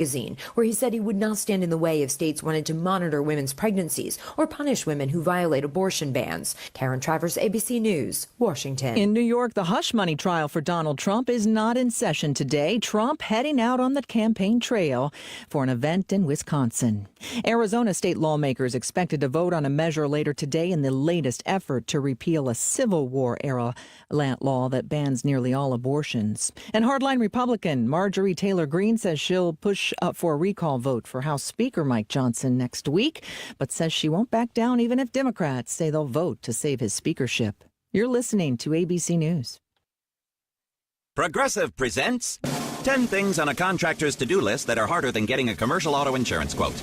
Magazine, where he said he would not stand in the way if states wanted to monitor women's pregnancies or punish women who violate abortion bans. Karen Travers, ABC News, Washington. In New York, the hush money trial for Donald Trump is not in session today. Trump heading out on the campaign trail for an event in Wisconsin. Arizona state lawmakers expected to vote on a measure later today in the latest effort to repeal a Civil War-era law that bans nearly all abortions. And hardline Republican Marjorie Taylor Greene says she'll push up for a recall vote for House Speaker Mike Johnson next week, but says she won't back down even if Democrats say they'll vote to save his speakership. You're listening to ABC News. Progressive presents 10 things on a contractor's to-do list that are harder than getting a commercial auto insurance quote.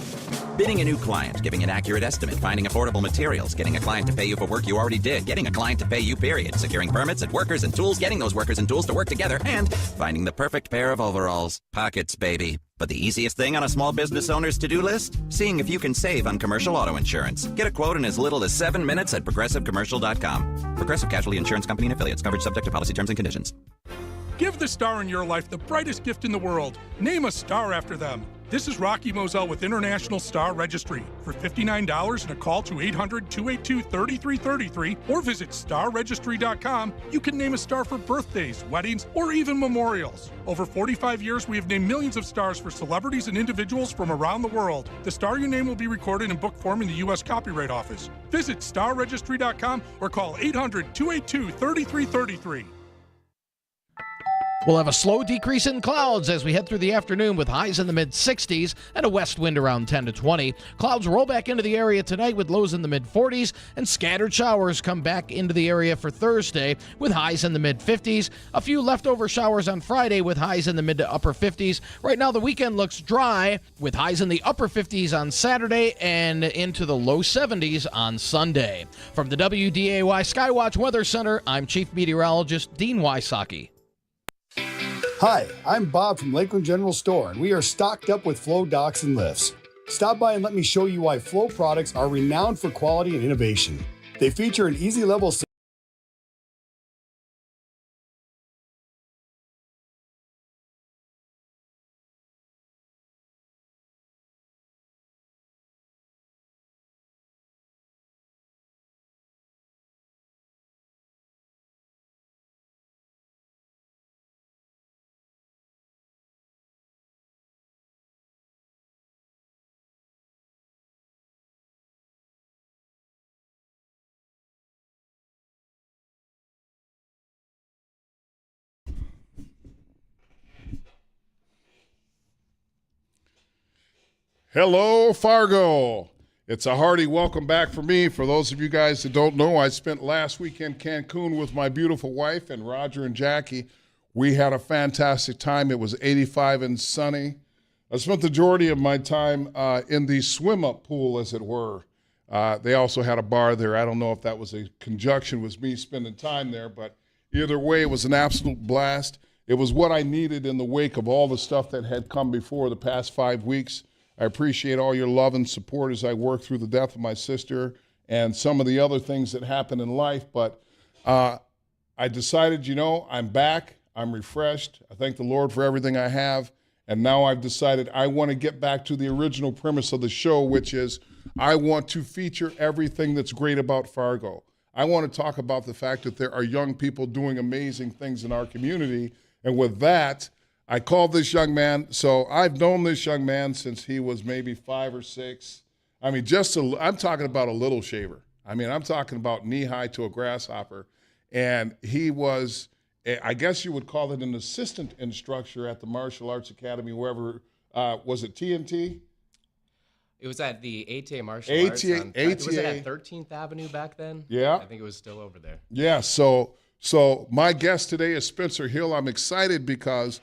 Bidding a new client, giving an accurate estimate, finding affordable materials, getting a client to pay you for work you already did, getting a client to pay you, period, securing permits and workers and tools, getting those workers and tools to work together, and finding the perfect pair of overalls. Pockets, baby. But the easiest thing on a small business owner's to-do list? Seeing if you can save on commercial auto insurance. Get a quote in as little as 7 minutes at progressivecommercial.com. Progressive Casualty Insurance Company and Affiliates. Coverage subject to policy terms and conditions. Give the star in your life the brightest gift in the world. Name a star after them. This is Rocky Moselle with International Star Registry. For $59 and a call to 800-282-3333 or visit starregistry.com, you can name a star for birthdays, weddings, or even memorials. Over 45 years, we have named millions of stars for celebrities and individuals from around the world. The star you name will be recorded in book form in the U.S. Copyright Office. Visit starregistry.com or call 800-282-3333. We'll have a slow decrease in clouds as we head through the afternoon with highs in the mid-60s and a west wind around 10 to 20. Clouds roll back into the area tonight with lows in the mid-40s, and scattered showers come back into the area for Thursday with highs in the mid-50s. A few leftover showers on Friday with highs in the mid to upper 50s. Right now the weekend looks dry with highs in the upper 50s on Saturday and into the low 70s on Sunday. From the WDAY Skywatch Weather Center, I'm Chief Meteorologist Dean Wysocki. Hi, I'm Bob from Lakeland General Store, and we are stocked up with Flow docks and lifts. Stop by and let me show you why Flow products are renowned for quality and innovation. They feature an easy level Hello, Fargo. It's a hearty welcome back for me. For those of you guys that don't know, I spent last week in Cancun with my beautiful wife and Roger and Jackie. We had a fantastic time. It was 85 and sunny. I spent the majority of my time in the swim-up pool, as it were. They also had a bar there. I don't know if that was a conjunction with me spending time there, but either way, it was an absolute blast. It was what I needed in the wake of all the stuff that had come before the past 5 weeks. I appreciate all your love and support as I work through the death of my sister and some of the other things that happen in life. But I decided, I'm back. I'm refreshed. I thank the Lord for everything I have. And now I've decided I want to get back to the original premise of the show, which is I want to feature everything that's great about Fargo. I want to talk about the fact that there are young people doing amazing things in our community. And with that, I called this young man, so I've known this young man since he was maybe 5 or 6. I mean, I'm talking about a little shaver. I mean, I'm talking about knee-high to a grasshopper. And he was, I guess you would call it an assistant instructor at the Martial Arts Academy, wherever, was it TNT? It was at the ATA Martial Arts. Was it at 13th Avenue back then? Yeah. I think it was still over there. Yeah, so my guest today is Spencer Hill. I'm excited because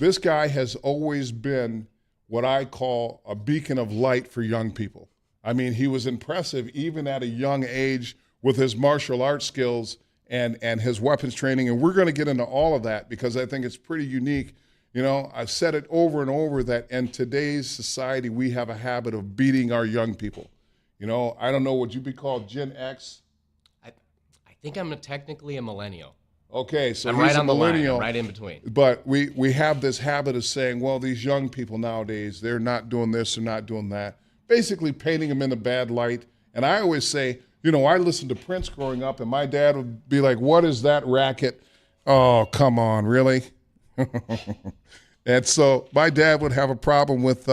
this guy has always been what I call a beacon of light for young people. I mean, he was impressive even at a young age with his martial arts skills and his weapons training. And we're going to get into all of that because I think it's pretty unique. I've said it over and over that in today's society, we have a habit of beating our young people. I don't know, would you be called Gen X? I think I'm technically a millennial. Okay, so I'm he's right a on the line. millennial. I'm right in between. But we have this habit of saying, well, these young people nowadays, they're not doing this, they're not doing that. Basically painting them in a bad light. And I always say, I listened to Prince growing up, and my dad would be like, what is that racket? Oh, come on, really? And so my dad would have a problem with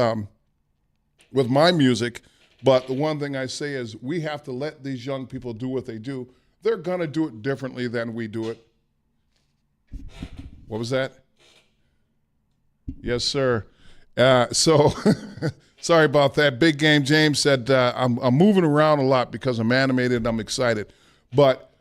my music. But the one thing I say is we have to let these young people do what they do. They're going to do it differently than we do it. What was that? Yes, sir. So sorry about that. Big Game James said, I'm moving around a lot because I'm animated and I'm excited. But,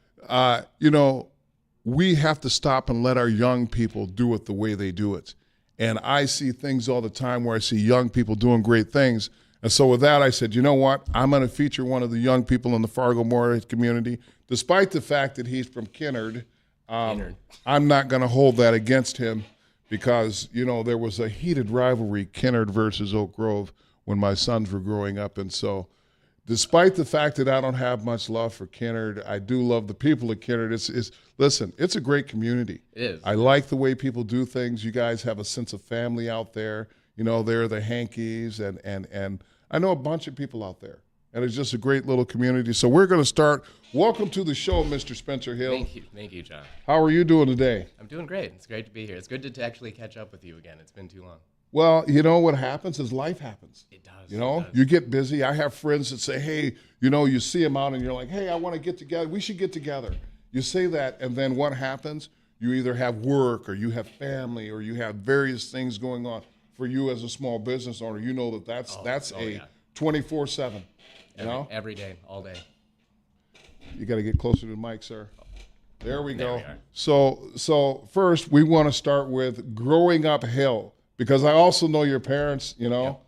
we have to stop and let our young people do it the way they do it. And I see things all the time where I see young people doing great things. And so with that, I said, you know what? I'm going to feature one of the young people in the Fargo-Moorhead community. Despite the fact that he's from Kinnard, I'm not going to hold that against him because, there was a heated rivalry, Kinnard versus Oak Grove, when my sons were growing up. And so despite the fact that I don't have much love for Kinnard, I do love the people of Kinnard. Listen, it's a great community. It is. I like the way people do things. You guys have a sense of family out there. They're the Hankies, and I know a bunch of people out there. And it's just a great little community. So we're going to start. Welcome to the show, Mr. Spencer Hill. Thank you, John. How are you doing today? I'm doing great. It's great to be here. It's good to actually catch up with you again. It's been too long. Well, what happens is life happens. It does. It does. You get busy. I have friends that say, hey, you see them out and you're like, hey, I want to get together. We should get together. You say that, and then what happens? You either have work or you have family or you have various things going on. For you as a small business owner, that's 24/7. Every day, all day. You got to get closer to the mic, sir. There we go. We are. So first, we want to start with growing up Hill, because I also know your parents. Yep.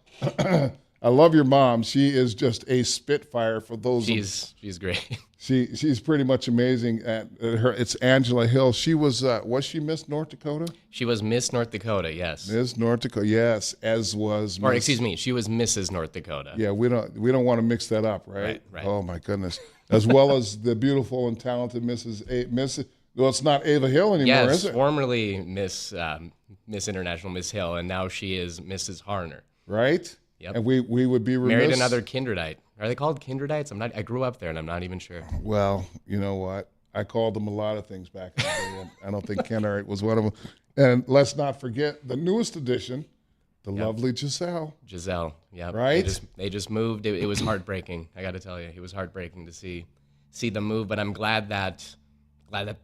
I love your mom. She is just a spitfire. For those, she's great. She's pretty much amazing. It's Angela Hill. She was she Miss North Dakota? She was Miss North Dakota, yes. Miss North Dakota, yes, as was. Or excuse me, she was Mrs. North Dakota. Yeah, we don't want to mix that up, right? Right. Oh my goodness. As well as the beautiful and talented Mrs. Well, it's not Ava Hill anymore, is it? Yes, formerly Miss International Miss Hill, and now she is Mrs. Harner. Right. Yep. And we would be remiss. Married another Kindredite. Are they called Kindredites? I grew up there, and I'm not even sure. Well, you know what? I called them a lot of things back in the day, and I don't think Kindredite was one of them. And let's not forget the newest addition, the lovely Giselle. Giselle, yeah. Right? They just moved. It was heartbreaking. I got to tell you, it was heartbreaking to see them move. But I'm glad that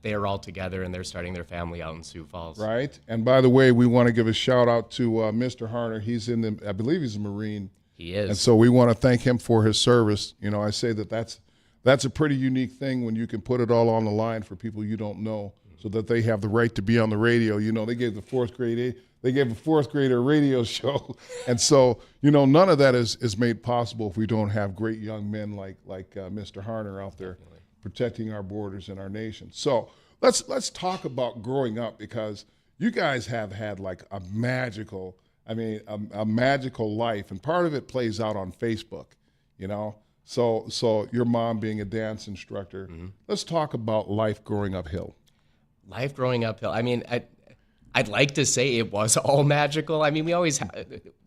they're all together and they're starting their family out in Sioux Falls. Right. And by the way, we want to give a shout out to Mr. Harner. He's I believe he's a Marine. He is. And so we want to thank him for his service. I say that's a pretty unique thing when you can put it all on the line for people you don't know, so that they have the right to be on the radio. They gave a fourth grader a radio show. And so, none of that is made possible if we don't have great young men like Mr. Harner out there protecting our borders and our nation. So let's talk about growing up, because you guys have had like a magical life, and part of it plays out on Facebook, So your mom being a dance instructor. Mm-hmm. Let's talk about life growing uphill. Life growing uphill. I'd like to say it was all magical. We always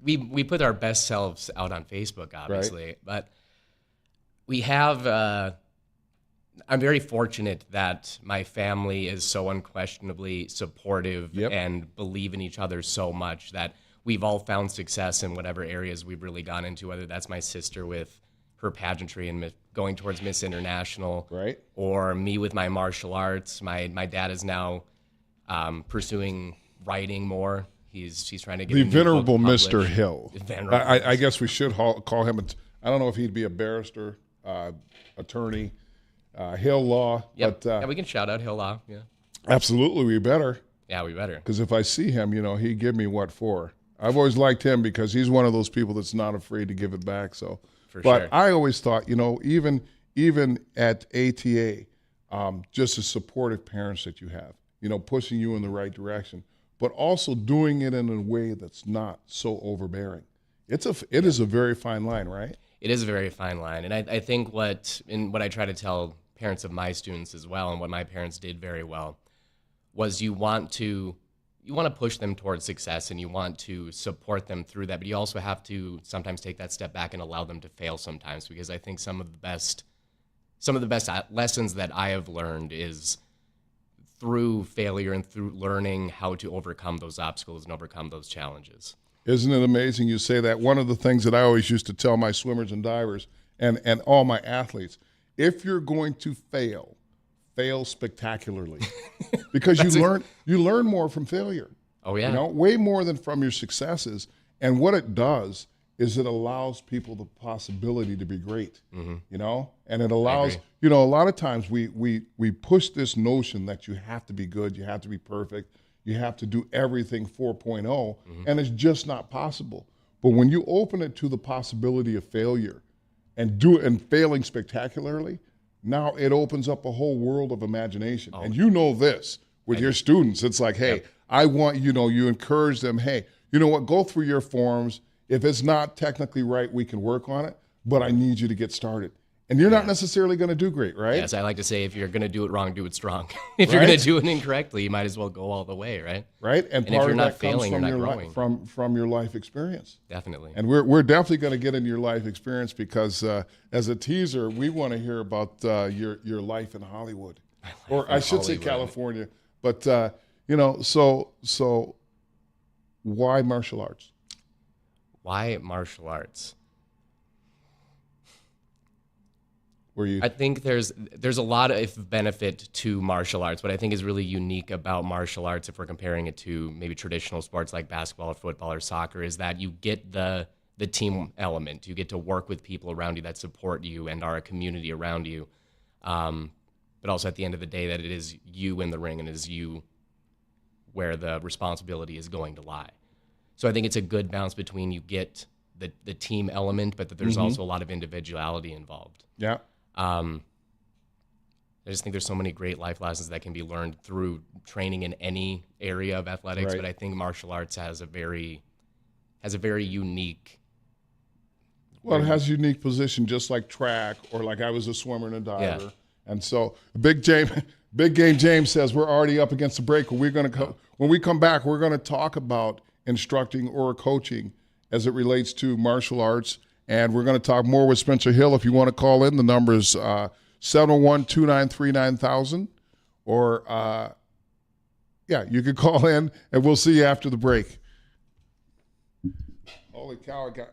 we put our best selves out on Facebook, obviously, right. But we have. I'm very fortunate that my family is so unquestionably supportive and believe in each other so much that we've all found success in whatever areas we've really gone into, whether that's my sister with her pageantry and going towards Miss International, right, or me with my martial arts. My dad is now pursuing writing more. He's trying to get the venerable Mr. Hill. Venerable. I guess we should call him. I don't know if he'd be a barrister, attorney. Hill Law. Yep. But, yeah, we can shout out Hill Law. Yeah. Absolutely, we better. Yeah, we better. Because if I see him, he'd give me what for. I've always liked him because he's one of those people that's not afraid to give it back. So, sure. I always thought, even at ATA, just the supportive parents that you have, pushing you in the right direction, but also doing it in a way that's not so overbearing. It is a very fine line, right? It is a very fine line, and I think what I try to tell parents of my students as well, and what my parents did very well, was you want to push them towards success and you want to support them through that, but you also have to sometimes take that step back and allow them to fail sometimes, because I think some of the best lessons that I have learned is through failure and through learning how to overcome those obstacles and overcome those challenges. Isn't it amazing you say that? One of the things that I always used to tell my swimmers and divers and all my athletes, if you're going to fail spectacularly. Because you learn more from failure. Oh, yeah. You know, way more than from your successes. And what it does is it allows people the possibility to be great, you know? And it allows, you know, a lot of times we push this notion that you have to be good, you have to be perfect, you have to do everything 4.0, and it's just not possible. But when you open it to the possibility of failure and failing spectacularly, now it opens up a whole world of imagination. And you know this with your students. It's like, hey, I want, you know, you encourage them, hey, you know what, go through your forms. If it's not technically right, we can work on it, but I need you to get started. And you're not necessarily going to do great, right? Yes, I like to say if you're going to do it wrong, do it strong. If you're going to do it incorrectly, you might as well go all the way, right? Right, and if part you're of not that comes failing, from you're not your growing. from your life experience. Definitely. And we're definitely going to get into your life experience because as a teaser, we want to hear about your life in Hollywood, or I should say California. But you know, so why martial arts? Why martial arts? You? I think there's a lot of benefit to martial arts. What I think is really unique about martial arts, if we're comparing it to maybe traditional sports like basketball or football or soccer, is that you get the team element. You get to work with people around you that support you and are a community around you. But also at the end of the day, that it is you in the ring and it is you where the responsibility is going to lie. So I think it's a good balance between you get the team element, but that there's also a lot of individuality involved. Yeah. I just think there's so many great life lessons that can be learned through training in any area of athletics, Right. but I think martial arts has a very unique. Well, it has a unique position, just like track, or like I was a swimmer and a diver. Yeah. And so Big Game James says we're already up against the break. We're going to when we come back, we're going to talk about instructing or coaching as it relates to martial arts. And we're going to talk more with Spencer Hill. If you want to call in, the number is 701-293-9000. Or, you could call in, and we'll see you after the break. Holy cow, I got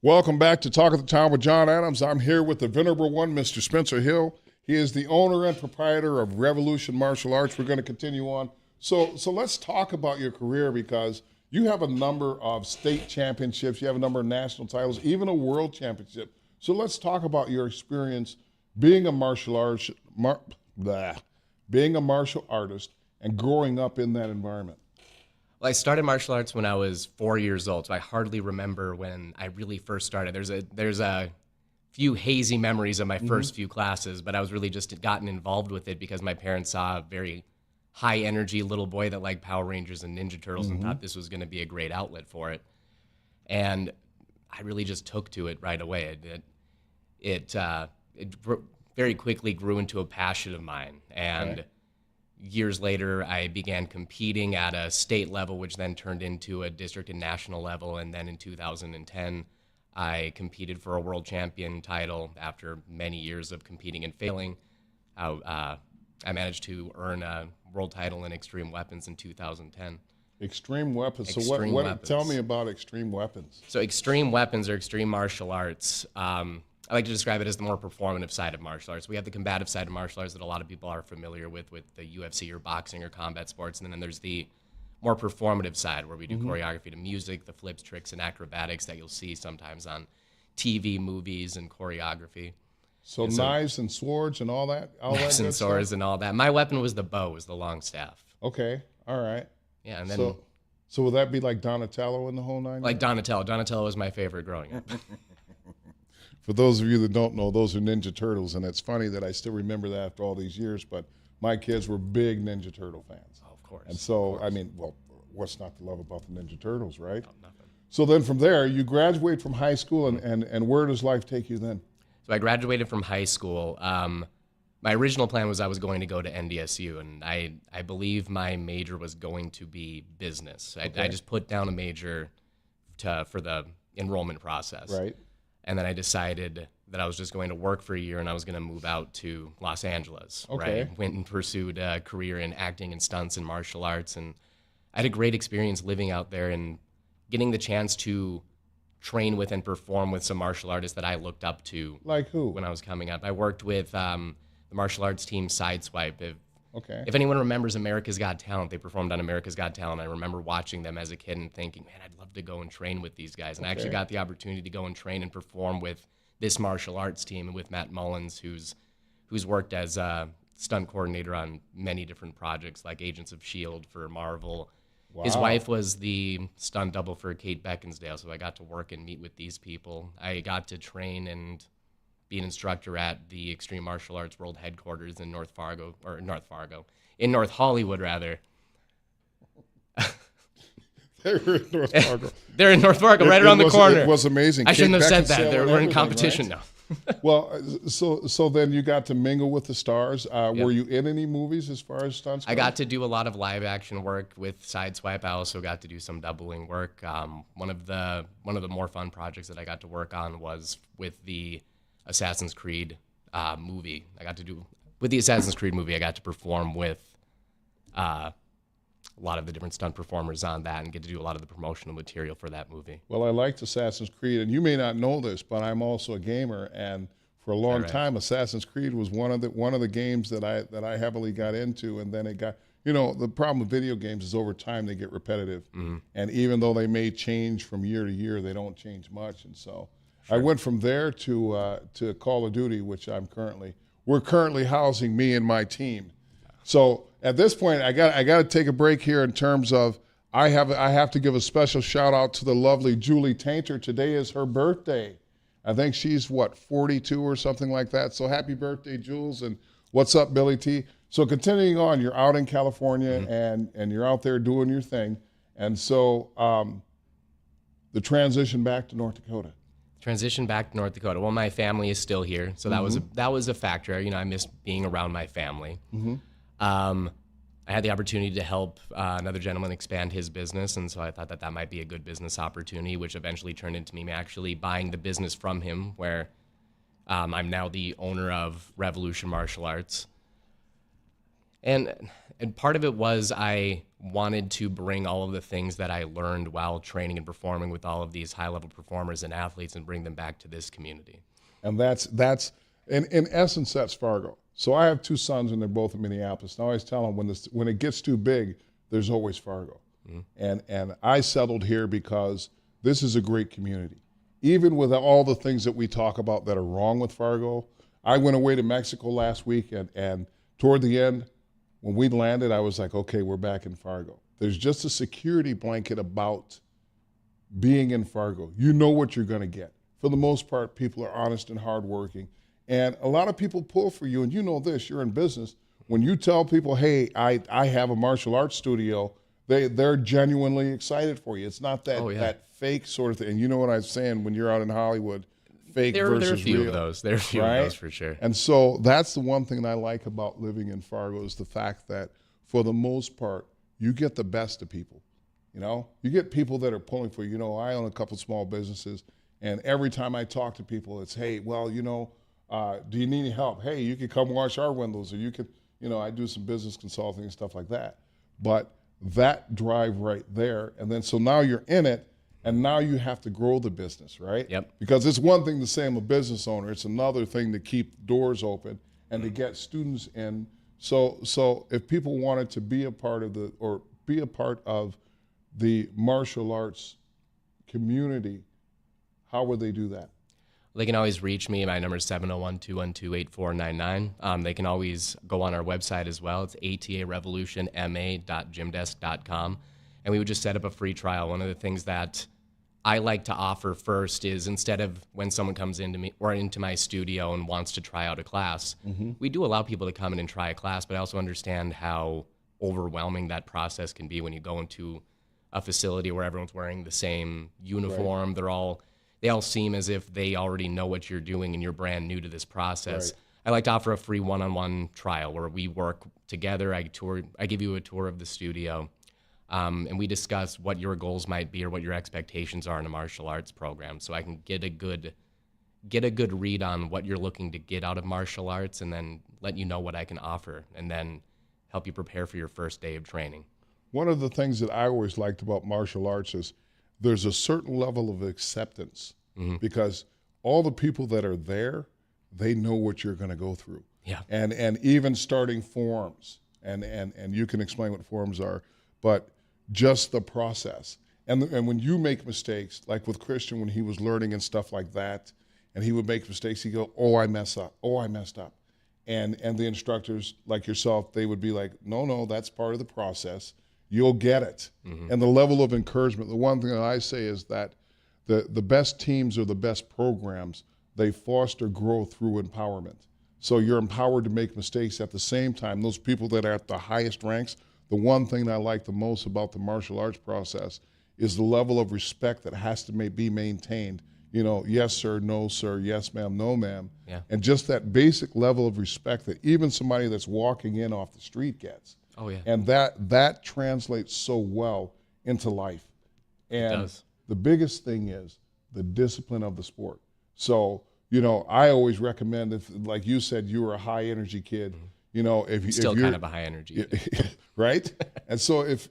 Welcome back to Talk of the Town with Jon Adams. I'm here with the venerable one, Mr. Spencer Hill. He is the owner and proprietor of Revolution Martial Arts. We're going to continue on. So let's talk about your career, because you have a number of state championships, you have a number of national titles, even a world championship. So let's talk about your experience being a martial artist and growing up in that environment. Well, I started martial arts when I was 4 years old, so I hardly remember when I really first started. There's a few hazy memories of my first few classes, but I was really just gotten involved with it because my parents saw a very high energy little boy that liked Power Rangers and Ninja Turtles and thought this was going to be a great outlet for it. And I really just took to it right away. It very quickly grew into a passion of mine. And years later, I began competing at a state level, which then turned into a district and national level. And then in 2010, I competed for a world champion title after many years of competing and failing. I managed to earn a world title in Extreme Weapons in 2010. Extreme Weapons. So Extreme what Weapons. Tell me about Extreme Weapons. So Extreme Weapons or extreme martial arts, I like to describe it as the more performative side of martial arts. We have the combative side of martial arts that a lot of people are familiar with the UFC or boxing or combat sports, and then there's the more performative side where we do choreography to music, the flips, tricks, and acrobatics that you'll see sometimes on TV, movies, and choreography. So knives and swords and all that? Knives and swords and all that. My weapon was the bow, was the long staff. Okay, all right. Yeah, and then... So would that be like Donatello in the whole nine? Like Donatello. Donatello was my favorite growing up. For those of you that don't know, those are Ninja Turtles, and it's funny that I still remember that after all these years, but my kids were big Ninja Turtle fans. Oh, of course. And so, I mean, well, what's not to love about the Ninja Turtles, right? Oh, nothing. So then from there, you graduate from high school, and where does life take you then? So I graduated from high school. My original plan was I was going to go to NDSU, and I believe my major was going to be business. I just put down a major for the enrollment process. Right. And then I decided that I was just going to work for a year and I was going to move out to Los Angeles. Okay. Right? Went and pursued a career in acting and stunts and martial arts. And I had a great experience living out there and getting the chance to train with and perform with some martial artists that I looked up to. Like who? When I was coming up. I worked with the martial arts team Sideswipe. Okay. If anyone remembers America's Got Talent, they performed on America's Got Talent. I remember watching them as a kid and thinking, man, I'd love to go and train with these guys. And I actually got the opportunity to go and train and perform with this martial arts team and with Matt Mullins, who's worked as a stunt coordinator on many different projects like Agents of S.H.I.E.L.D. for Marvel. Wow. His wife was the stunt double for Kate Beckinsale, so I got to work and meet with these people. I got to train and be an instructor at the Extreme Martial Arts World Headquarters in North Hollywood, rather. They were in North Fargo. They're in North Fargo, right around the corner. It was amazing. I shouldn't have said that. Beckinsale We're in competition right? now. Well, so then you got to mingle with the stars. Were you in any movies as far as stunts go? I got to do a lot of live action work with Sideswipe. I also got to do some doubling work. One of the more fun projects that I got to work on was with the Assassin's Creed movie. With the Assassin's Creed movie, I got to perform with a lot of the different stunt performers on that and get to do a lot of the promotional material for that movie. Well, I liked Assassin's Creed, and you may not know this, but I'm also a gamer, and for a long time, Assassin's Creed was one of the games that I heavily got into, and then it got, the problem with video games is over time they get repetitive, and even though they may change from year to year, they don't change much, and so I went from there to Call of Duty, which we're currently housing me and my team. So at this point, I got to take a break here in terms of I have to give a special shout out to the lovely Julie Tainter. Today is her birthday. I think she's 42 or something like that. So happy birthday, Jules, and what's up, Billy T? So continuing on, you're out in California and you're out there doing your thing, and so the transition back to North Dakota. Transition back to North Dakota. Well, my family is still here, so that was a factor. I miss being around my family. I had the opportunity to help another gentleman expand his business, and so I thought that might be a good business opportunity, which eventually turned into me actually buying the business from him, where I'm now the owner of Revolution Martial Arts. And part of it was I wanted to bring all of the things that I learned while training and performing with all of these high-level performers and athletes and bring them back to this community. And that's in essence, that's Fargo. So I have 2 sons, and they're both in Minneapolis. And I always tell them when it gets too big, there's always Fargo. And I settled here because this is a great community. Even with all the things that we talk about that are wrong with Fargo, I went away to Mexico last week, and toward the end, when we landed, I was like, okay, we're back in Fargo. There's just a security blanket about being in Fargo. You know what you're going to get. For the most part, people are honest and hardworking. And a lot of people pull for you, and you know this, you're in business. When you tell people, hey, I have a martial arts studio, they're genuinely excited for you. It's not that, that fake sort of thing. And you know what I'm saying when you're out in Hollywood, fake versus real. There are a few of those. There are a few of those for sure. And so that's the one thing that I like about living in Fargo is the fact that for the most part, you get the best of people. You know, you get people that are pulling for you. You know, I own a couple small businesses, and every time I talk to people, it's, hey, well, you know, do you need any help? Hey, you can come wash our windows, or you can, you know, I do some business consulting and stuff like that. But that drive right there, and then so now you're in it, and now you have to grow the business, right? Yep. Because it's one thing to say I'm a business owner. It's another thing to keep doors open and to get students in. So if people wanted to be a part of the martial arts community, how would they do that? They can always reach me. My number is 701-212-8499. They can always go on our website as well. It's atarevolutionma.gymdesk.com. And we would just set up a free trial. One of the things that I like to offer first is instead of when someone comes into me or into my studio and wants to try out a class, we do allow people to come in and try a class, but I also understand how overwhelming that process can be when you go into a facility where everyone's wearing the same uniform. Right. They all seem as if they already know what you're doing and you're brand new to this process. Right. I like to offer a free one-on-one trial where we work together. I give you a tour of the studio, and we discuss what your goals might be or what your expectations are in a martial arts program, so I can get a good read on what you're looking to get out of martial arts, and then let you know what I can offer, and then help you prepare for your first day of training. One of the things that I always liked about martial arts is there's a certain level of acceptance because all the people that are there, they know what you're going to go through. Yeah. And even starting forms, and you can explain what forms are, but just the process. And when you make mistakes, like with Christian when he was learning and stuff like that, and he would make mistakes, he'd go, oh, I messed up. And the instructors, like yourself, they would be like, no, that's part of the process. You'll get it. And the level of encouragement, the one thing that I say is that the best teams or the best programs, they foster growth through empowerment. So you're empowered to make mistakes at the same time. Those people that are at the highest ranks, the one thing that I like the most about the martial arts process is the level of respect that has to be maintained. You know, yes, sir, no, sir, yes, ma'am, no, ma'am. Yeah. And just that basic level of respect that even somebody that's walking in off the street gets. Oh, yeah. And that translates so well into life. And it does. The biggest thing is the discipline of the sport. So, you know, I always recommend, if, like you said, you were a high energy kid, you know, if you're still kind of a high energy kid. Right? And so if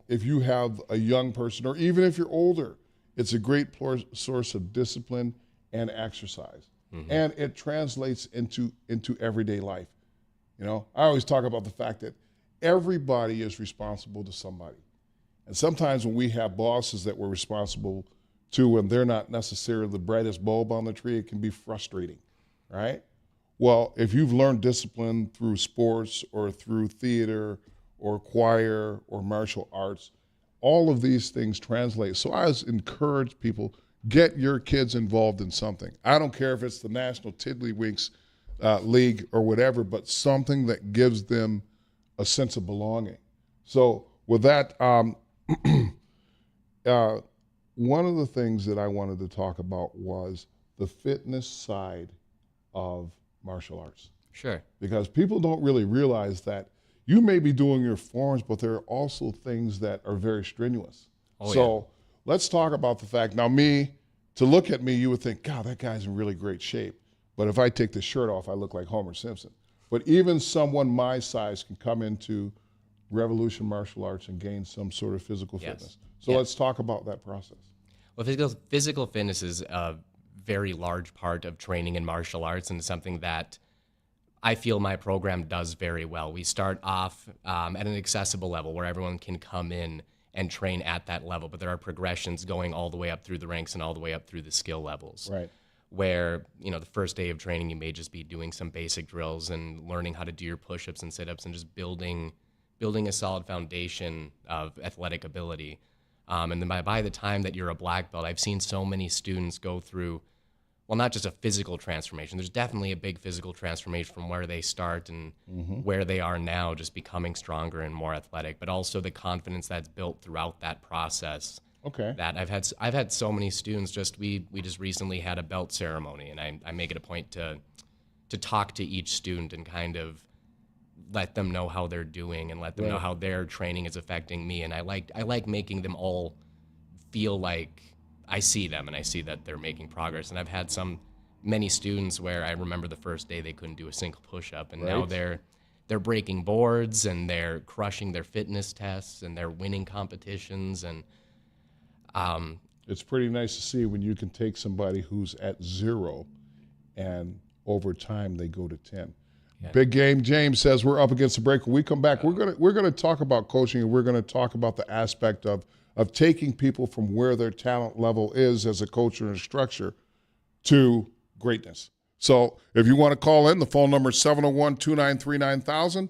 you have a young person, or even if you're older, it's a great source of discipline and exercise. And it translates into everyday life. You know, I always talk about the fact that everybody is responsible to somebody. And sometimes when we have bosses that we're responsible to and they're not necessarily the brightest bulb on the tree, it can be frustrating, right? Well, if you've learned discipline through sports or through theater or choir or martial arts, all of these things translate. So I always encourage people, get your kids involved in something. I don't care if it's the National Tiddlywinks League or whatever, but something that gives them a sense of belonging. So with that, one of the things that I wanted to talk about was the fitness side of martial arts. Sure. Because people don't really realize that you may be doing your forms, but there are also things that are very strenuous. So let's talk about the fact, now to look at me, you would think, God, that guy's in really great shape. But if I take the shirt off, I look like Homer Simpson. but even someone my size can come into Revolution Martial Arts and gain some sort of physical Yes. fitness. So let's talk about that process. Well, physical fitness is a very large part of training in martial arts and something that I feel my program does very well. We start off at an accessible level where everyone can come in and train at that level, but there are progressions going all the way up through the ranks and all the way up through the skill levels. Right. Where, the first day of training, you may just be doing some basic drills and learning how to do your push-ups and sit-ups and just building a solid foundation of athletic ability. And then by the time that you're a black belt, I've seen so many students go through, well, not just a physical transformation. There's definitely a big physical transformation from where they start and where they are now, just becoming stronger and more athletic, but also the confidence that's built throughout that process. Okay. That I've had so many students. We just recently had a belt ceremony, and I make it a point to talk to each student and kind of let them know how they're doing and let them know how their training is affecting me. And I like making them all feel like I see them and I see that they're making progress. And I've had many students where I remember the first day they couldn't do a single push-up, and now they're breaking boards and they're crushing their fitness tests and they're winning competitions. And it's pretty nice to see when you can take somebody who's at 0 and over time they go to 10. Yeah. Big Game James says we're up against the break. When we come back, we're gonna talk about coaching, and we're gonna talk about the aspect of taking people from where their talent level is as a coach or instructor to greatness. So if you want to call in, the phone number is 701-293-9000.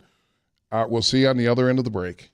We'll see you on the other end of the break.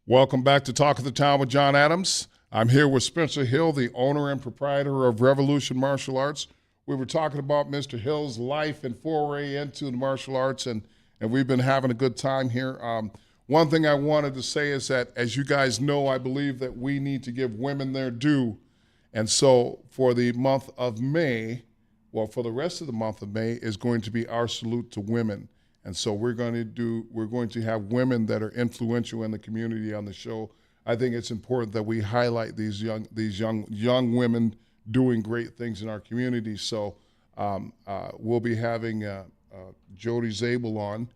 Welcome back to Talk of the Town with Jon Adams. I'm here with Spencer Hill, the owner and proprietor of Revolution Martial Arts. We were talking about Mr. Hill's life and foray into the martial arts, and we've been having a good time here. One thing I wanted to say is that, as you guys know, I believe that we need to give women their due. And so for the month of May, well, for the rest of the month of May is going to be our salute to women. And so we're going to have women that are influential in the community on the show. I think it's important that we highlight these young women doing great things in our community. So we'll be having Jody Zabel on.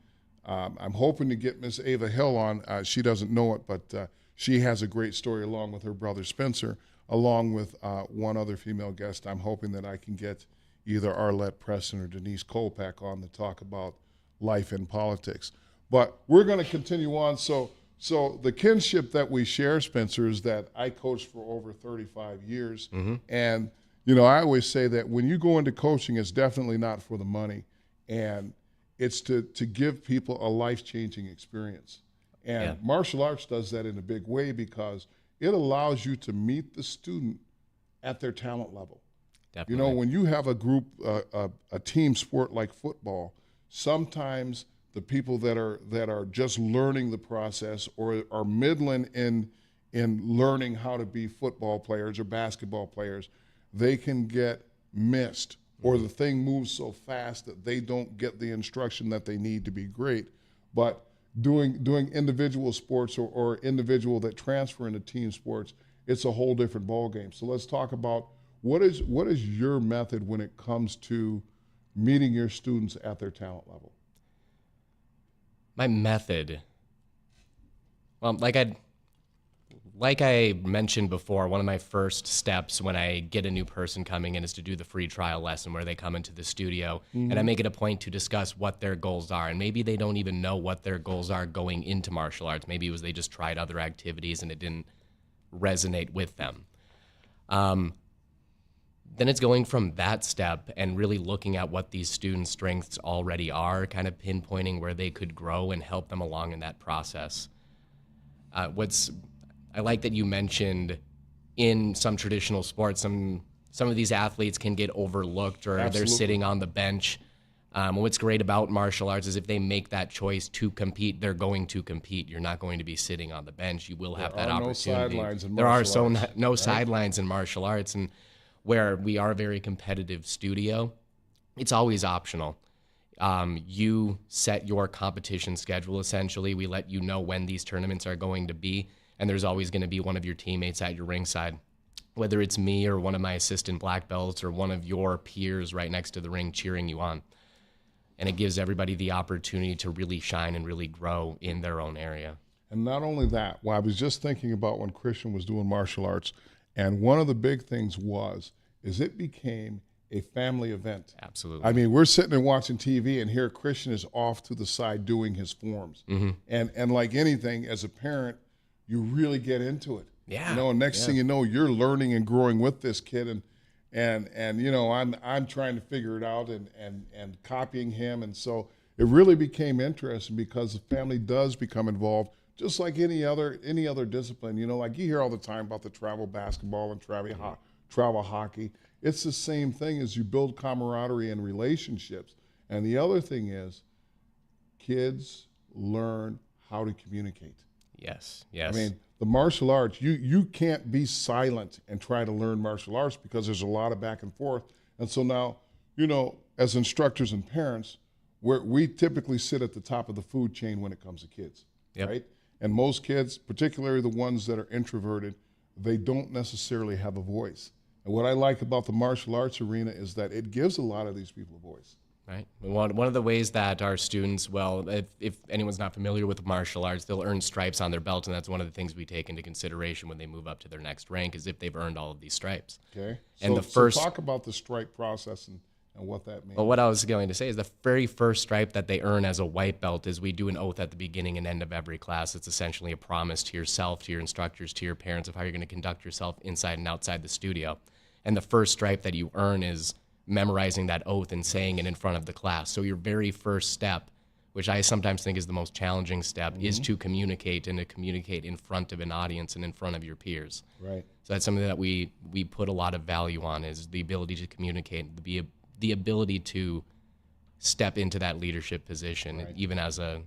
I'm hoping to get Miss Ava Hill on. She doesn't know it, but she has a great story along with her brother Spencer, along with one other female guest. I'm hoping that I can get either Arlette Preston or Denise Kolpak on to talk about life and politics. But we're going to continue on. So the kinship that we share, Spencer, is that I coached for over 35 years. Mm-hmm. And, you know, I always say that when you go into coaching, it's definitely not for the money. And it's to give people a life-changing experience. And martial arts does that in a big way because it allows you to meet the student at their talent level. Definitely. You know, when you have a group, a team sport like football, sometimes the people that are just learning the process or are middling in learning how to be football players or basketball players, they can get missed, or the thing moves so fast that they don't get the instruction that they need to be great. But doing individual sports or individual that transfer into team sports, it's a whole different ballgame. So let's talk about what is your method when it comes to meeting your students at their talent level? My method, well, like I mentioned before, one of my first steps when I get a new person coming in is to do the free trial lesson where they come into the studio, and I make it a point to discuss what their goals are. And maybe they don't even know what their goals are going into martial arts. Maybe it was they just tried other activities and it didn't resonate with them. Then it's going from that step and really looking at what these students' strengths already are, kind of pinpointing where they could grow and help them along in that process. I like that you mentioned in some traditional sports, some of these athletes can get overlooked or They're sitting on the bench. What's great about martial arts is if they make that choice to compete, they're going to compete. You're not going to be sitting on the bench. You will have that opportunity. There are no sidelines in martial arts, and where we are a very competitive studio, it's always optional. You set your competition schedule, essentially. We let you know when these tournaments are going to be, and there's always going to be one of your teammates at your ringside, whether it's me or one of my assistant black belts or one of your peers right next to the ring cheering you on. And it gives everybody the opportunity to really shine and really grow in their own area. And not only that, well, I was just thinking about when Christian was doing martial arts, and one of the big things is it became a family event. Absolutely. I mean, we're sitting and watching TV, and here Christian is off to the side doing his forms. Mm-hmm. And like anything, as a parent, you really get into it. Yeah. You know, and next thing you know, you're learning and growing with this kid, and you know, I'm trying to figure it out and copying him, and so it really became interesting because the family does become involved. Just like any other discipline, you know, like you hear all the time about the travel basketball and travel hockey. It's the same thing as you build camaraderie and relationships. And the other thing is kids learn how to communicate. Yes. I mean, the martial arts, you can't be silent and try to learn martial arts because there's a lot of back and forth. And so now, you know, as instructors and parents, we typically sit at the top of the food chain when it comes to kids, right? And most kids, particularly the ones that are introverted, they don't necessarily have a voice. And what I like about the martial arts arena is that it gives a lot of these people a voice. Right. One of the ways that our students, well, if anyone's not familiar with martial arts, they'll earn stripes on their belt, and that's one of the things we take into consideration when they move up to their next rank, is if they've earned all of these stripes. Okay. And so talk about the stripe process and what that means. Well, what I was going to say is the very first stripe that they earn as a white belt is we do an oath at the beginning and end of every class. It's essentially a promise to yourself, to your instructors, to your parents of how you're going to conduct yourself inside and outside the studio. And the first stripe that you earn is memorizing that oath and saying it in front of the class. So your very first step which I sometimes think is the most challenging step, is to communicate, and to communicate in front of an audience and in front of your peers. Right. So that's something that we put a lot of value on, is the ability to communicate, the ability to step into that leadership position, Right. even as a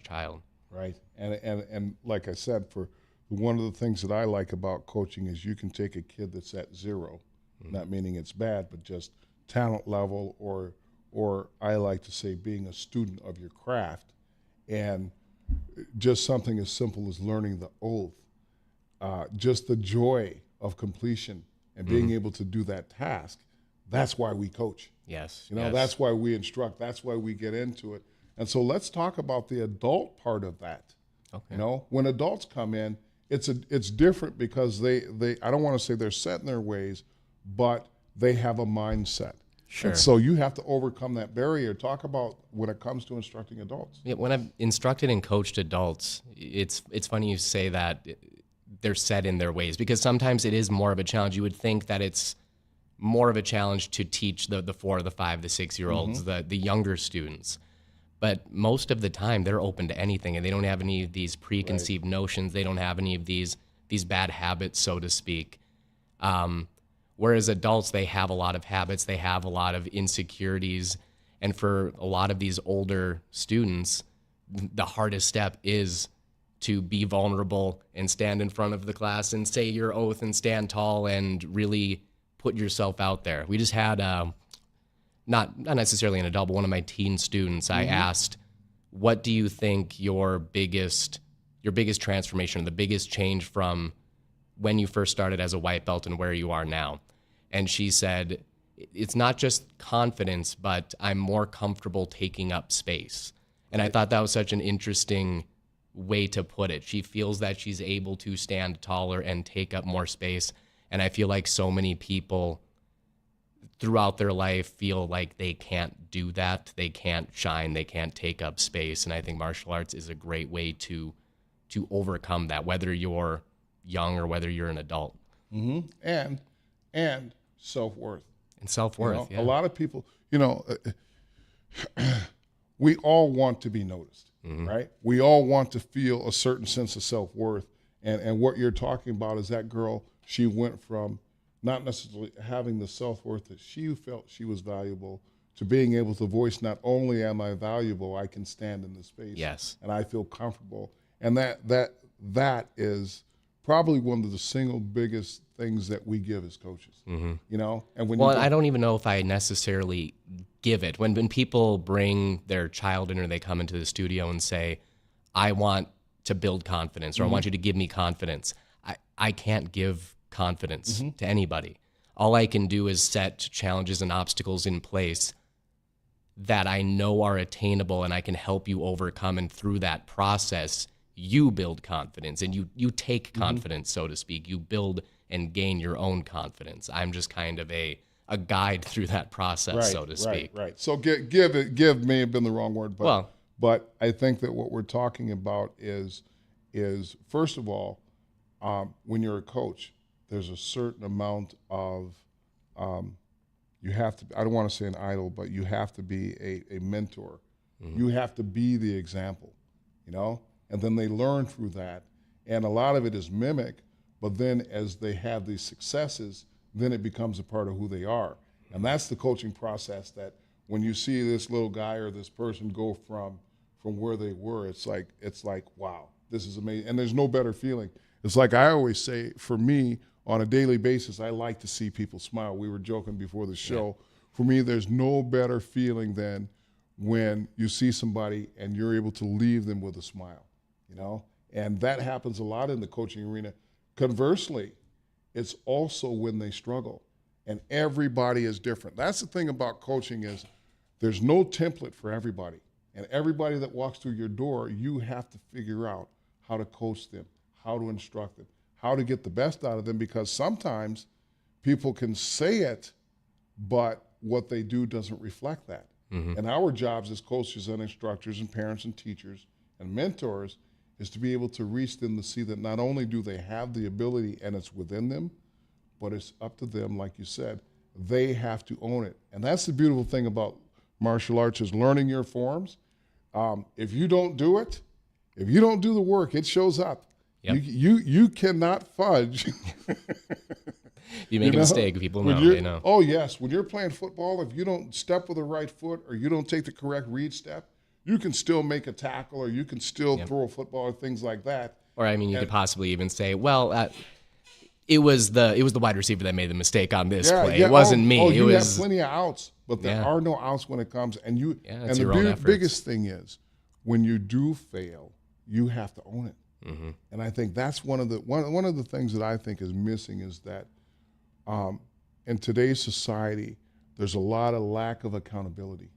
child. Right. And like I said, for one of the things that I like about coaching is you can take a kid that's at 0, not meaning it's bad, but just talent level, or I like to say being a student of your craft, and just something as simple as learning the oath, just the joy of completion and being able to do that task. That's why we coach. Yes. You know, yes. that's why we instruct. That's why we get into it. And so let's talk about the adult part of that. Okay. You know, when adults come in, it's different because they I don't want to say they're set in their ways, but they have a mindset. Sure. And so you have to overcome that barrier. Talk about when it comes to instructing adults. Yeah, when I've instructed and coached adults, it's funny you say that they're set in their ways, because sometimes it is more of a challenge. You would think that it's more of a challenge to teach the 4, the 5, the 6-year-olds, the younger students. But most of the time, they're open to anything, and they don't have any of these preconceived notions. They don't have any of these bad habits, so to speak. Whereas adults, they have a lot of habits, they have a lot of insecurities, and for a lot of these older students, the hardest step is to be vulnerable and stand in front of the class and say your oath and stand tall and really put yourself out there. We just had, not necessarily an adult, but one of my teen students, I asked, what do you think your biggest transformation, the biggest change from when you first started as a white belt and where you are now? And she said, it's not just confidence, but I'm more comfortable taking up space. And I thought that was such an interesting way to put it. She feels that she's able to stand taller and take up more space. And I feel like so many people throughout their life feel like they can't do that. They can't shine. They can't take up space. And I think martial arts is a great way to overcome that, whether you're young or whether you're an adult. And self-worth. And self-worth, You know, yeah. A lot of people, we all want to be noticed, right? We all want to feel a certain sense of self-worth. And what you're talking about is that girl, she went from not necessarily having the self-worth that she felt she was valuable to being able to voice, not only am I valuable, I can stand in this space. Yes. And I feel comfortable. And that is probably one of the single biggest things that we give as coaches. You know? And when I don't even know if I necessarily give it. When people bring their child in or they come into the studio and say, I want to build confidence, or I want you to give me confidence, I can't give confidence to anybody. All I can do is set challenges and obstacles in place that I know are attainable and I can help you overcome. And through that process, you build confidence and you take confidence, so to speak. You build and gain your own confidence. I'm just kind of a guide through that process, so to speak. Right. So give may have been the wrong word, but I think that what we're talking about is first of all, when you're a coach, there's a certain amount of you have to, I don't want to say an idol, but you have to be a mentor. You have to be the example, you know? And then they learn through that. And a lot of it is mimic, but then as they have these successes, then it becomes a part of who they are. And that's the coaching process, that when you see this little guy or this person go from where they were, it's like, wow, this is amazing. And there's no better feeling. It's like I always say, for me, on a daily basis, I like to see people smile. We were joking before the show. Yeah. For me, there's no better feeling than when you see somebody and you're able to leave them with a smile, you know? And that happens a lot in the coaching arena. Conversely, it's also when they struggle, and everybody is different. That's the thing about coaching, is there's no template for everybody. And everybody that walks through your door, you have to figure out how to coach them, how to instruct them, how to get the best out of them, because sometimes people can say it, but what they do doesn't reflect that. And our jobs as coaches and instructors and parents and teachers and mentors is to be able to reach them to see that not only do they have the ability and it's within them, but it's up to them, like you said, they have to own it. And that's the beautiful thing about martial arts, is learning your forms. If you don't do it, if you don't do the work, it shows up. Yep. You cannot fudge. You make a mistake, people know. They know. Oh, yes. When you're playing football, if you don't step with the right foot or you don't take the correct read step, you can still make a tackle or you can still throw a football or things like that. Or, I mean, you could possibly even say, well, it was the wide receiver that made the mistake on this play. It wasn't me. Oh, you it have was plenty of outs, but there are no outs when it comes. And it's your own efforts. Biggest thing is when you do fail, you have to own it. Mm-hmm. And I think that's one of the things that I think is missing is that in today's society, there's a lot of lack of accountability.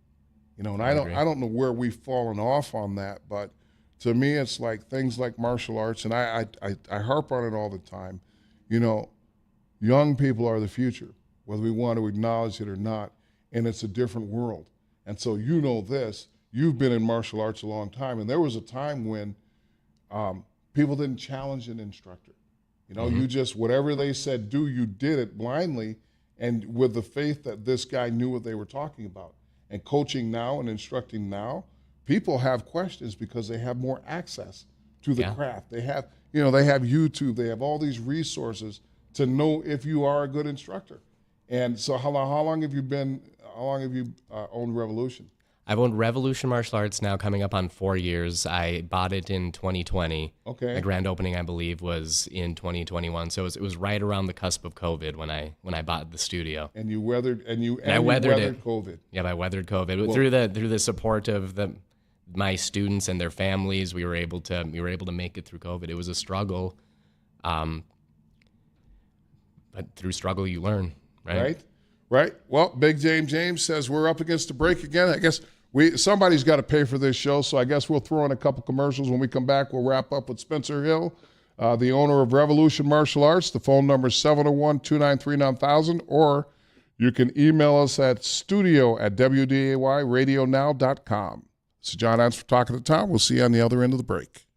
And I don't know where we've fallen off on that, but to me, it's like things like martial arts, and I harp on it all the time. Young people are the future, whether we want to acknowledge it or not, and it's a different world. And so this, you've been in martial arts a long time, and there was a time when people didn't challenge an instructor. You just, whatever they said do, you did it blindly and with the faith that this guy knew what they were talking about. And coaching now and instructing now, people have questions because they have more access to the craft. They have, they have YouTube, they have all these resources to know if you are a good instructor. And so how long have you owned Revolution? I've owned Revolution Martial Arts now coming up on 4 years. I bought it in 2020. Okay. The grand opening, I believe, was in 2021. So it was right around the cusp of COVID when I bought the studio. And you weathered I weathered it. COVID. Yeah, I weathered COVID. Through the support of my students and their families, we were able to make it through COVID. It was a struggle, but through struggle you learn, right? Right. Well, Big James says we're up against the break again. I guess somebody's got to pay for this show, so I guess we'll throw in a couple commercials. When we come back, we'll wrap up with Spencer Hill, the owner of Revolution Martial Arts. The phone number is 701-293-9000, or you can email us at studio@wdayradionow.com. This is Jon Adams for Talk of the Town. We'll see you on the other end of the break.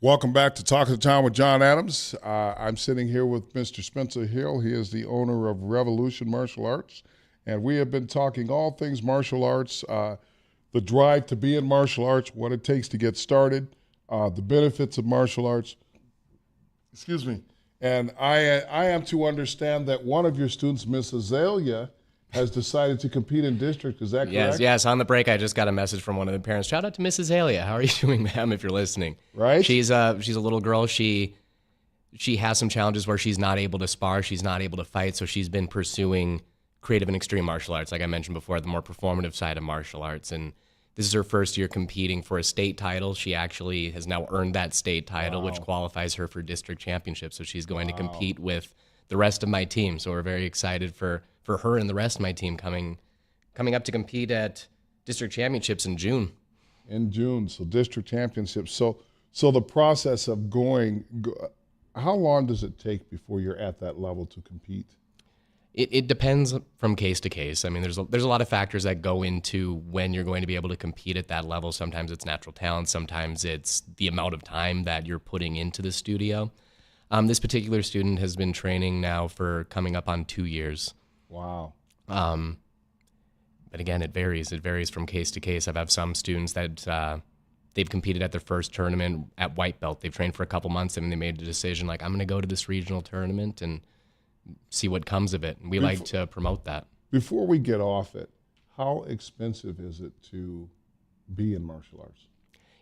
Welcome back to Talk of the Town with Jon Adams. I'm sitting here with Mr. Spencer Hill. He is the owner of Revolution Martial Arts, and we have been talking all things martial arts, the drive to be in martial arts, what it takes to get started, the benefits of martial arts. Excuse me. And I am to understand that one of your students, Miss Azalea, has decided to compete in district. Is that correct? Yes. On the break, I just got a message from one of the parents. Shout out to Mrs. Alia. How are you doing, ma'am, if you're listening? Right. She's a little girl. She has some challenges where she's not able to spar. She's not able to fight. So she's been pursuing creative and extreme martial arts, like I mentioned before, the more performative side of martial arts. And this is her first year competing for a state title. She actually has now earned that state title, which qualifies her for district championship. So she's going to compete with the rest of my team. So we're very excited for her and the rest of my team coming up to compete at district championships in June. In June, so district championships. So the process of how long does it take before you're at that level to compete? It depends from case to case. I mean, there's a lot of factors that go into when you're going to be able to compete at that level. Sometimes it's natural talent. Sometimes it's the amount of time that you're putting into the studio. This particular student has been training now for coming up on 2 years. Wow. But again, it varies. It varies from case to case. I've had some students that they've competed at their first tournament at white belt. They've trained for a couple months and they made a decision like, I'm going to go to this regional tournament and see what comes of it. And we like to promote that. Before we get off it, how expensive is it to be in martial arts?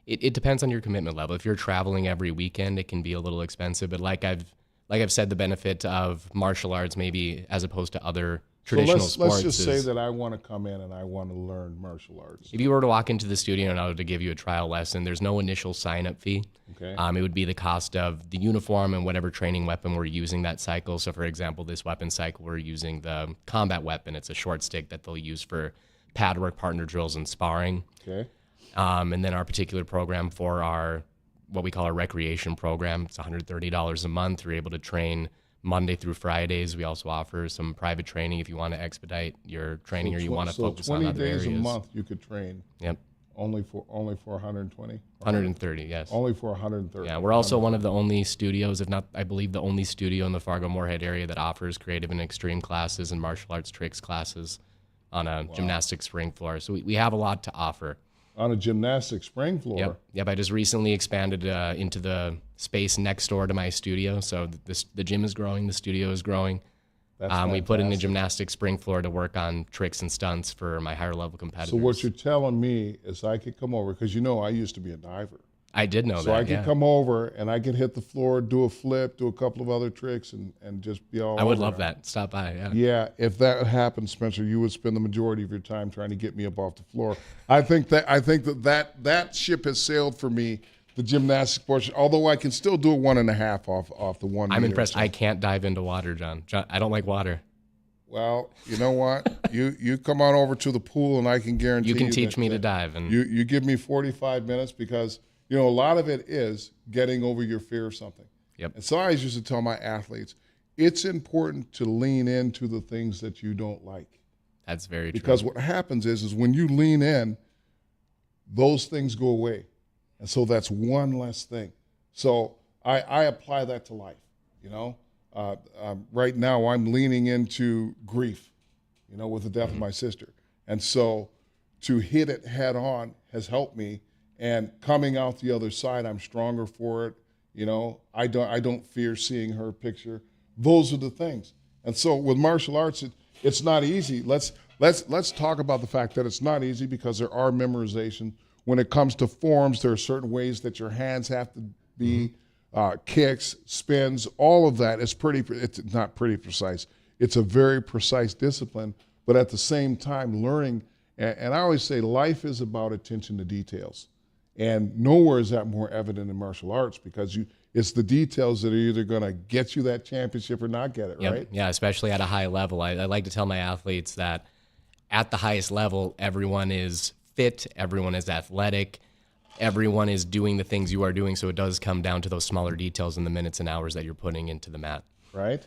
It depends on your commitment level. If you're traveling every weekend, it can be a little expensive. But like I've said, the benefit of martial arts maybe as opposed to other traditional sports. Let's just say that I want to come in and I want to learn martial arts. If you were to walk into the studio and I were to give you a trial lesson, there's no initial sign-up fee. Okay. It would be the cost of the uniform and whatever training weapon we're using that cycle. So, for example, this weapon cycle, we're using the combat weapon. It's a short stick that they'll use for pad work, partner drills, and sparring. Okay. And then our particular program for what we call our recreation program, it's $130 a month. You're able to train Monday through Fridays. We also offer some private training if you want to expedite your training or you want to focus on other areas. 20 days a month you could train. Yep. Only for 120? 130, yes. Only for 130. Yeah, we're also one of the only studios, if not, I believe, the only studio in the Fargo-Moorhead area that offers creative and extreme classes and martial arts tricks classes on a gymnastics spring floor. So we have a lot to offer. On a gymnastics spring floor? Yep. I just recently expanded into the space next door to my studio. So the gym is growing, the studio is growing. We put in a gymnastics spring floor to work on tricks and stunts for my higher level competitors. So what you're telling me is I could come over, because I used to be a diver. I did know that, So I could come over and I could hit the floor, do a flip, do a couple of other tricks, and just be all I would over love it. that. Stop by, yeah. Yeah, if that happened, Spencer, you would spend the majority of your time trying to get me up off the floor. I think that ship has sailed for me, the gymnastics portion, although I can still do a 1.5 off the 1 meter. I'm impressed. I can't dive into water, John. I don't like water. Well, you know what? you come on over to the pool and I can guarantee you can teach me to dive. And you give me 45 minutes because, a lot of it is getting over your fear of something. Yep. And so I used to tell my athletes, it's important to lean into the things that you don't like. That's very true. Because what happens is when you lean in, those things go away. And so that's one less thing. So I apply that to life, Right now I'm leaning into grief, with the death of my sister. And so to hit it head on has helped me. And coming out the other side, I'm stronger for it. I don't fear seeing her picture. Those are the things. And so with martial arts, it's not easy. Let's talk about the fact that it's not easy because there are memorization. When it comes to forms, there are certain ways that your hands have to be, kicks, spins, all of that is it's not pretty precise. It's a very precise discipline, but at the same time learning, and I always say life is about attention to details. And nowhere is that more evident in martial arts because it's the details that are either going to get you that championship or not get it, right? Yeah, especially at a high level. I like to tell my athletes that at the highest level, everyone is fit, everyone is athletic, everyone is doing the things you are doing, so it does come down to those smaller details in the minutes and hours that you're putting into the mat. Right.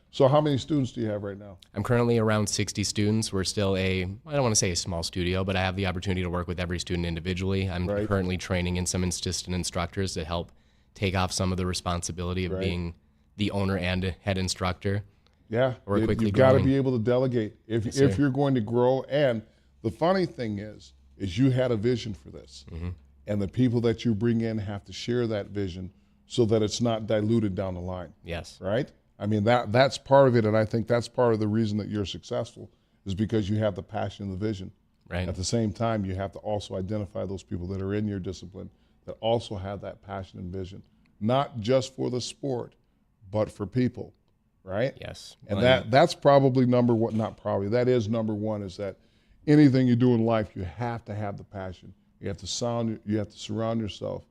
So how many students do you have right now? I'm currently around 60 students. We're still I don't want to say a small studio, but I have the opportunity to work with every student individually. I'm currently training in some assistant instructors to help take off some of the responsibility of being the owner and head instructor. Yeah, We're quickly you've got to growing. be able to delegate if you're going to grow. And the funny thing is you had a vision for this. Mm-hmm. And the people that you bring in have to share that vision so that it's not diluted down the line. Yes. Right? I mean, that's part of it, and I think that's part of the reason that you're successful is because you have the passion and the vision. Right. At the same time, you have to also identify those people that are in your discipline that also have that passion and vision, not just for the sport, but for people, right? Yes. And that's probably number one, not probably, that is number one, is that anything you do in life, you have to have the passion. You have to surround yourself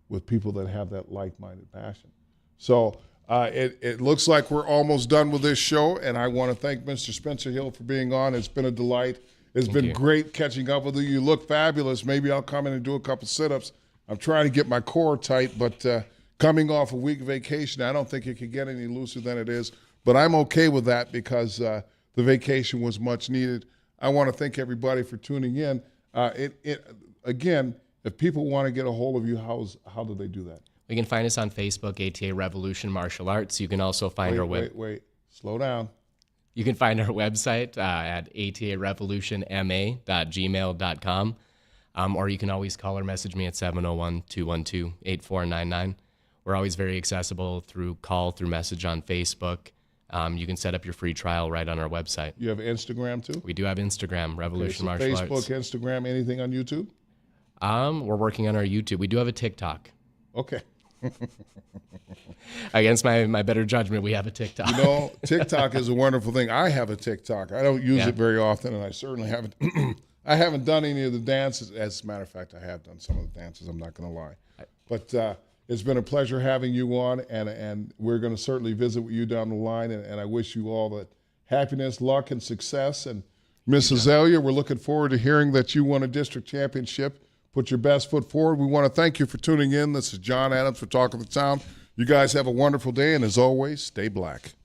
with people that have that like-minded passion. So it looks like we're almost done with this show, and I want to thank Mr. Spencer Hill for being on. It's been a delight. It's been great catching up with you. You look fabulous. Maybe I'll come in and do a couple sit-ups. I'm trying to get my core tight, but coming off a week vacation, I don't think it could get any looser than it is. But I'm okay with that because the vacation was much needed. I want to thank everybody for tuning in. Again, if people want to get a hold of you, how do they do that? We can find us on Facebook, ATA Revolution Martial Arts. You can also find our web. Wait. Slow down. You can find our website at atarevolutionma.gmail.com. Or you can always call or message me at 701-212-8499. We're always very accessible through call, through message on Facebook. You can set up your free trial right on our website. You have Instagram too? We do have Instagram, Revolution Martial Arts. Facebook, Instagram, anything on YouTube? We're working on our YouTube. We do have a TikTok. Okay. Against my better judgment, we have a TikTok. You know, TikTok is a wonderful thing. I have a TikTok. I don't use it very often, and I certainly haven't. I haven't done any of the dances. As a matter of fact, I have done some of the dances. I'm not going to lie. But it's been a pleasure having you on, and we're going to certainly visit with you down the line, and I wish you all the happiness, luck, and success. And Miss Azalea, we're looking forward to hearing that you won a district championship. Put your best foot forward. We want to thank you for tuning in. This is Jon Adams for Talk of the Town. You guys have a wonderful day, and as always, stay black.